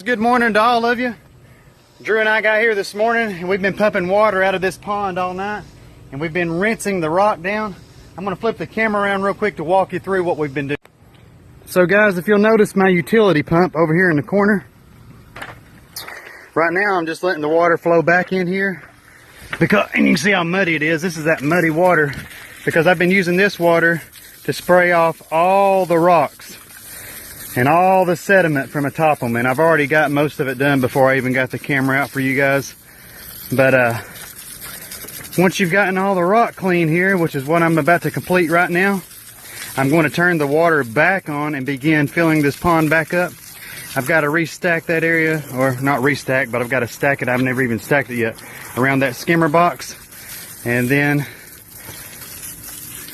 Good morning to all of you. Drew and I got here this morning and we've been pumping water out of this pond all night and we've been rinsing the rock down. I'm going to flip the camera around real quick to walk you through what we've been doing. So guys, if you'll notice my utility pump over here in the corner, right now I'm just letting the water flow back in here because, and you can see how muddy it is. This is that muddy water because I've been using this water to spray off all the rocks and all the sediment from atop them, and I've already got most of it done before I even got the camera out for you guys. But once you've gotten all the rock clean here, which is what I'm about to complete right now, I'm going to turn the water back on and begin filling this pond back up. I've got to restack that area, or not restack, but I've got to stack it. I've never even stacked it yet, around that skimmer box. And then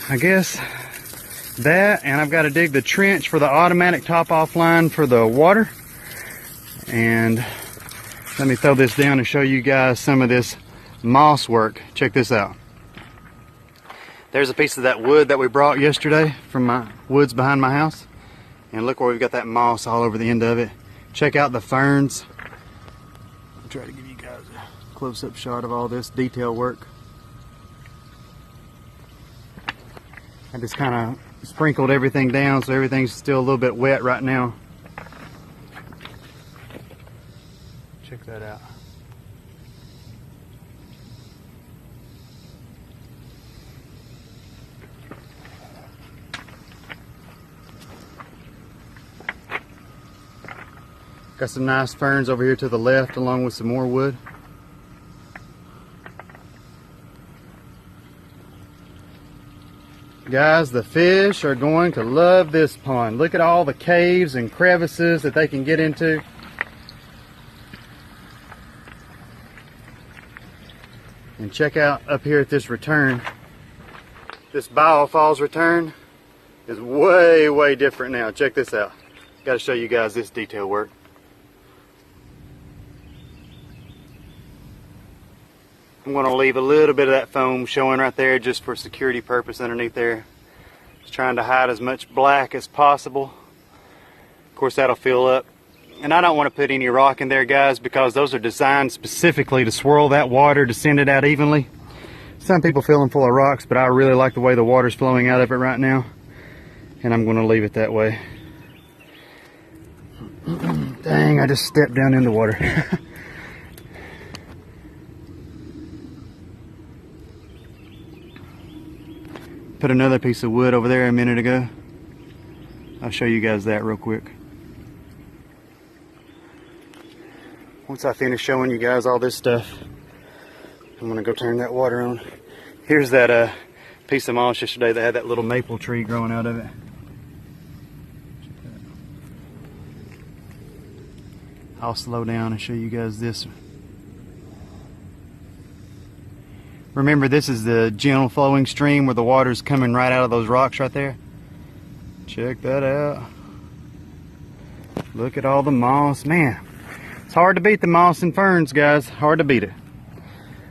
I guess that, and I've got to dig the trench for the automatic top off line for the water. And let me throw this down and show you guys some of this moss work. Check this out. There's a piece of that wood that we brought yesterday from my woods behind my house, and look where we've got that moss all over the end of it. Check out the ferns. I'll try to give you guys a close-up shot of all this detail work. I just kind of sprinkled everything down so everything's still a little bit wet right now. Check that out. Got some nice ferns over here to the left along with some more wood. Guys, the fish are going to love this pond. Look at all the caves and crevices that they can get into. And check out up here at this return. This Waterfalls return is way, way different now. Check this out. Got to show you guys this detail work. I'm going to leave a little bit of that foam showing right there just for security purpose underneath there. Just trying to hide as much black as possible. Of course that'll fill up. And I don't want to put any rock in there, guys, because those are designed specifically to swirl that water, to send it out evenly. Some people fill them full of rocks, but I really like the way the water's flowing out of it right now. And I'm going to leave it that way. Dang, I just stepped down in the water. Put another piece of wood over there a minute ago. I'll show you guys that real quick. Once I finish showing you guys all this stuff, I'm gonna go turn that water on. Here's that piece of moss yesterday that had that little maple tree growing out of it. I'll slow down and show you guys this. Remember, this is the gentle flowing stream where the water's coming right out of those rocks right there. Check that out. Look at all the moss. Man, it's hard to beat the moss and ferns, guys. Hard to beat it.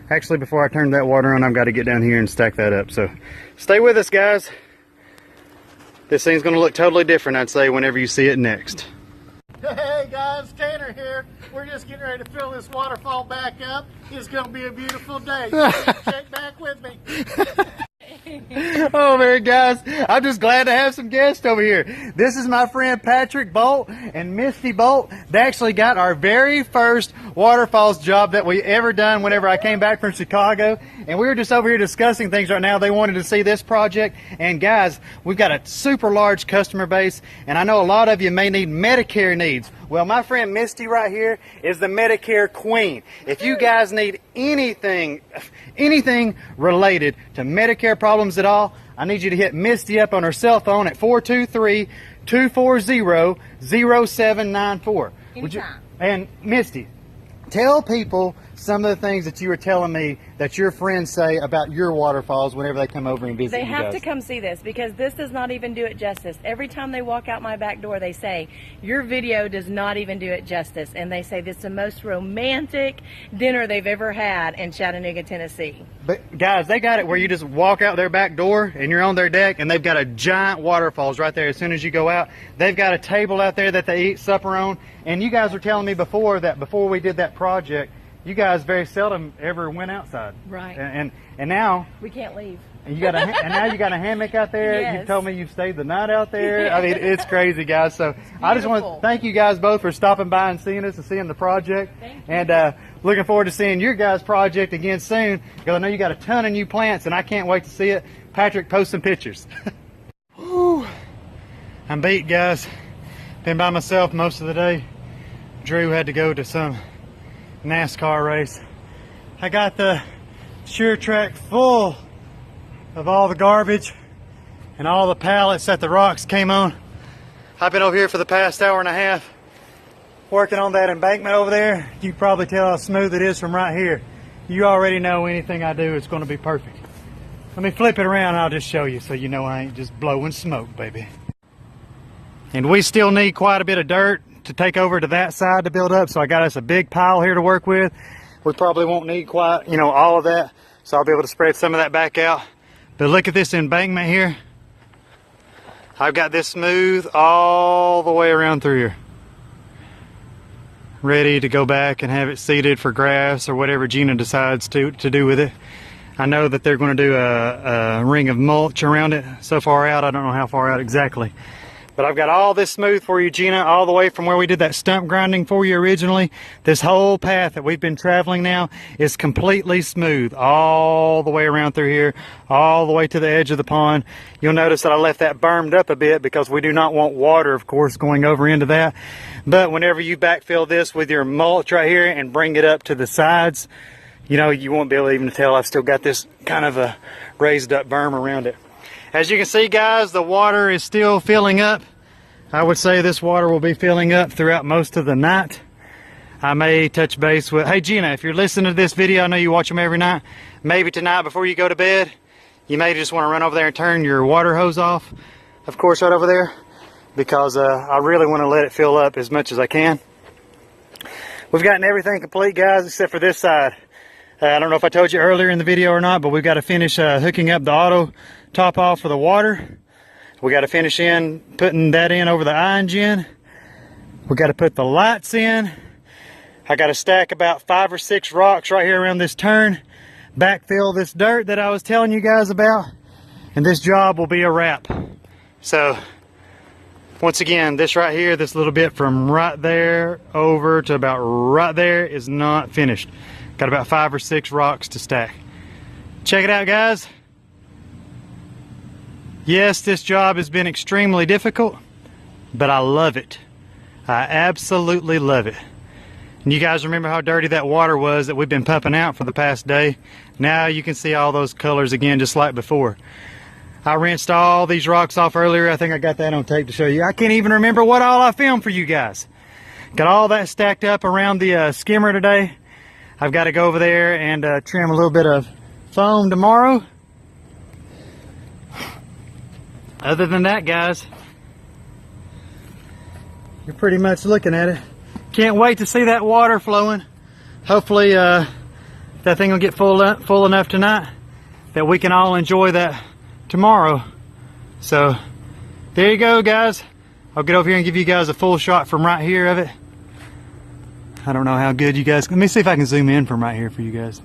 Actually, before I turn that water on, I've got to get down here and stack that up. So stay with us, guys. This thing's going to look totally different, I'd say, whenever you see it next. Hey guys, Tanner here. We're just getting ready to fill this waterfall back up. It's going to be a beautiful day. So check back with me. Oh man, guys, I'm just glad to have some guests over here. This is my friend Patrick Bolt and Misty Bolt. They actually got our very first Waterfalls job that we ever done whenever I came back from Chicago. And we were just over here discussing things right now. They wanted to see this project. And guys, we've got a super large customer base, and I know a lot of you may need Medicare needs. Well, my friend Misty right here is the Medicare queen. If you guys need anything related to Medicare problems at all, I need you to hit Misty up on her cell phone at 423-240-0794. Anytime. And Misty, tell people some of the things that you were telling me that your friends say about your waterfalls whenever they come over and visit They you have guys? to come see this, because this does not even do it justice. Every time they walk out my back door, they say, your video does not even do it justice. And they say this is the most romantic dinner they've ever had in Chattanooga, Tennessee. But guys, they got it where you just walk out their back door and you're on their deck, and they've got a giant waterfalls right there as soon as you go out. They've got a table out there that they eat supper on. And you guys were telling me before that before we did that project, you guys very seldom ever went outside. Right. And now We can't leave. and now you got a hammock out there. Yes. You told me you've stayed the night out there. I mean, it's crazy, guys. So I just want to beautiful. thank you guys both for stopping by and seeing us and seeing the project. Thank you. And looking forward to seeing your guys' project again soon, because I know you got a ton of new plants, and I can't wait to see it. Patrick, post some pictures. Whew. I'm beat, guys. Been by myself most of the day. Drew had to go to some NASCAR race. I got the Sure Track full of all the garbage and all the pallets that the rocks came on. I've been over here for the past hour and a half working on that embankment over there. You can probably tell how smooth it is from right here. You already know anything I do is going to be perfect. Let me flip it around and I'll just show you so you know I ain't just blowing smoke, baby. And we still need quite a bit of dirt to take over to that side to build up, so I got us a big pile here to work with. We probably won't need quite, you know, all of that, so I'll be able to spread some of that back out. But look at this embankment here. I've got this smooth all the way around through here, ready to go back and have it seeded for grass or whatever Gina decides to do with it. I know that they're going to do a ring of mulch around it so far out. I don't know how far out exactly. But I've got all this smooth for you, Gina, all the way from where we did that stump grinding for you originally. This whole path that we've been traveling now is completely smooth all the way around through here, all the way to the edge of the pond. You'll notice that I left that bermed up a bit because we do not want water, of course, going over into that. But whenever you backfill this with your mulch right here and bring it up to the sides, you know, you won't be able even to tell I've still got this kind of a raised up berm around it. As you can see, guys, the water is still filling up. I would say this water will be filling up throughout most of the night. I may touch base with, hey Gina, if you're listening to this video, I know you watch them every night, maybe tonight before you go to bed, you may just want to run over there and turn your water hose off, of course, right over there, because I really want to let it fill up as much as I can. We've gotten everything complete, guys, except for this side. I don't know if I told you earlier in the video or not, but we've got to finish hooking up the auto top off for the water. We got to finish putting that in over the engine. We got to put the lights in. I got to stack about 5 or 6 rocks right here around this turn, backfill this dirt that I was telling you guys about, and this job will be a wrap. So once again, this right here, this little bit from right there over to about right there is not finished. Got about 5 or 6 rocks to stack. Check it out, guys. Yes, this job has been extremely difficult, but I love it. I absolutely love it. And you guys remember how dirty that water was that we've been pumping out for the past day? Now you can see all those colors again just like before. I rinsed all these rocks off earlier. I think I got that on tape to show you. I can't even remember what all I filmed for you guys. Got all that stacked up around the skimmer today. I've got to go over there and trim a little bit of foam tomorrow. Other than that, guys, you're pretty much looking at it. Can't wait to see that water flowing. Hopefully that thing will get full enough tonight that we can all enjoy that tomorrow. So there you go, guys. I'll get over here and give you guys a full shot from right here of it. I don't know how good you guys, let me see if I can zoom in from right here for you guys.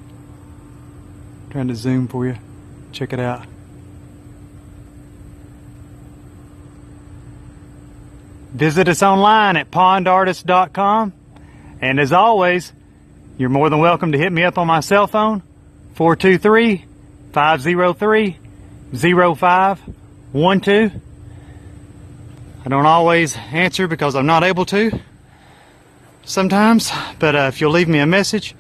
Trying to zoom for you. Check it out. Visit us online at pondartist.com. And as always, you're more than welcome to hit me up on my cell phone, 423-503-0512. I don't always answer because I'm not able to sometimes, but if you'll leave me a message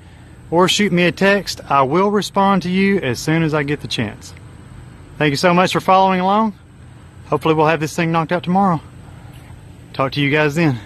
or shoot me a text, I will respond to you as soon as I get the chance. Thank you so much for following along. Hopefully we'll have this thing knocked out tomorrow. Talk to you guys then.